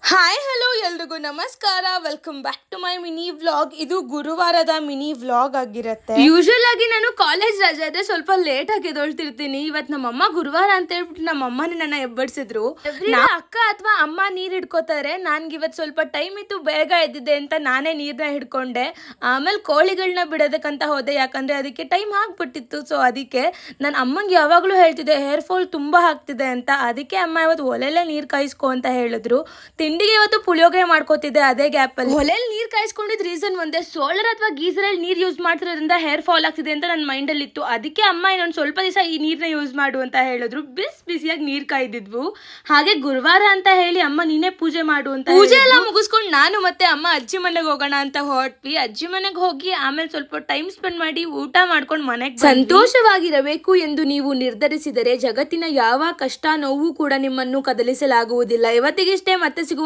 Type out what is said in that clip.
Hi hello ಎಲ್ರಿಗೂ ನಮಸ್ಕಾರ. Welcome back to my mini vlog. ಇದು ಗುರುವಾರದ ಮಿನಿ ವ್ಲಾಗ್ ಆಗಿರುತ್ತೆ. ಯೂಶುವಲ್ ಆಗಿ ನಾನು ಕಾಲೇಜ್ ರಜೆ ಇದ್ರೆ ಸ್ವಲ್ಪ ಲೇಟ್ ಆಗಿ ಎದ್ದೊಳ್ತಿರ್ತೀನಿ. ಇವತ್ತು ನಮ್ಮಮ್ಮ ಗುರುವಾರ ಅಂತ ಹೇಳ್ಬಿಟ್ಟು ನಮ್ಮಮ್ಮನೇ ನನ್ನ ಎಬ್ಬಡಿಸಿದ್ರು. ಅಕ್ಕ ಅಥವಾ ಅಮ್ಮ ನೀರ್ ಹಿಡ್ಕೋತಾರೆ. ನನ್ಗೆ ಇವತ್ತು ಸ್ವಲ್ಪ ಟೈಮ್ ಇತ್ತು, ಬೇಗ ಎದ್ದಿದ್ದೆ ಅಂತ ನಾನೇ ನೀರ್ನ ಹಿಡ್ಕೊಂಡೆ. ಆಮೇಲೆ ಕೋಳಿಗಳನ್ನ ಬಿಡೋದಕ್ಕಂತ ಹೋದೆ, ಯಾಕಂದ್ರೆ ಅದಕ್ಕೆ ಟೈಮ್ ಆಗ್ಬಿಟ್ಟಿತ್ತು. ಸೊ ಅದಕ್ಕೆ ನಾನು ಅಮ್ಮಂಗೆ ಯಾವಾಗ್ಲೂ ಹೇಳ್ತಿದ್ದೆ ಹೇರ್ ಫಾಲ್ ತುಂಬಾ ಆಗ್ತಿದೆ ಅಂತ. ಅದಕ್ಕೆ ಅಮ್ಮ ಇವತ್ತು ಒಲೆಲ್ಲೇ ನೀರ್ ಕಾಯಿಸ್ಕೊ ಅಂತ ಹೇಳಿದ್ರು. ತಿಂಡಿಗೆ ಇವತ್ತು ಪುಳಿಯೋಗರೆ ಮಾಡ್ಕೋತಿದ್ದೆ. ಅದೇ ಗ್ಯಾಪ್ ಅಲ್ಲಿ ಒಲೆಯಲ್ಲಿ ನೀರ್ ಕಾಯಿಸ್ಕೊಂಡಿದ್ ರೀಸನ್ ಒಂದೇ, ಸೋಲಾರ್ ಅಥವಾ ಗೀಸರ್ ಅಲ್ಲಿ ನೀರ್ ಯೂಸ್ ಮಾಡ್ತಿರೋದ್ರಿಂದ ಹೇರ್ ಫಾಲ್ ಆಗ್ತಿದೆ ಅಂತ ನನ್ನ ಮೈಂಡ್ ಅಲ್ಲಿ ಇತ್ತು. ಅದಕ್ಕೆ ಅಮ್ಮ ಇನ್ನೊಂದು ಸ್ವಲ್ಪ ದಿವಸ ಈ ನೀರ್ನ ಯೂಸ್ ಮಾಡು ಅಂತ ಹೇಳಿದ್ರು. ಬಿಸಿಯಾಗಿ ನೀರ್ ಕಾಯ್ದಿದ್ವು. ಹಾಗೆ ಗುರುವಾರ ಅಂತ ಹೇಳಿ ಅಮ್ಮ ನೀನೇ ಪೂಜೆ ಮಾಡು ಅಂತ ಪೂಜೆ ಎಲ್ಲ ಮುಗಿಸ್ಕೊಂಡು ನಾನು ಮತ್ತೆ ಅಮ್ಮ ಅಜ್ಜಿ ಮನೆಗೆ ಹೋಗೋಣ ಅಂತ ಹೊರಟ್ವಿ. ಅಜ್ಜಿ ಮನೆಗೆ ಹೋಗಿ ಆಮೇಲೆ ಸ್ವಲ್ಪ ಟೈಮ್ ಸ್ಪೆಂಡ್ ಮಾಡಿ ಊಟ ಮಾಡ್ಕೊಂಡು ಮನೆಗೆ ಸಂತೋಷವಾಗಿರಬೇಕು ಎಂದು ನೀವು ನಿರ್ಧರಿಸಿದರೆ ಜಗತ್ತಿನ ಯಾವ ಕಷ್ಟ ನೋವು ಕೂಡ ನಿಮ್ಮನ್ನು ಕದಲಿಸಲಾಗುವುದಿಲ್ಲ. ಇವತ್ತಿಗಿಷ್ಟೇ, ಮತ್ತೆ ಸಿಗುವ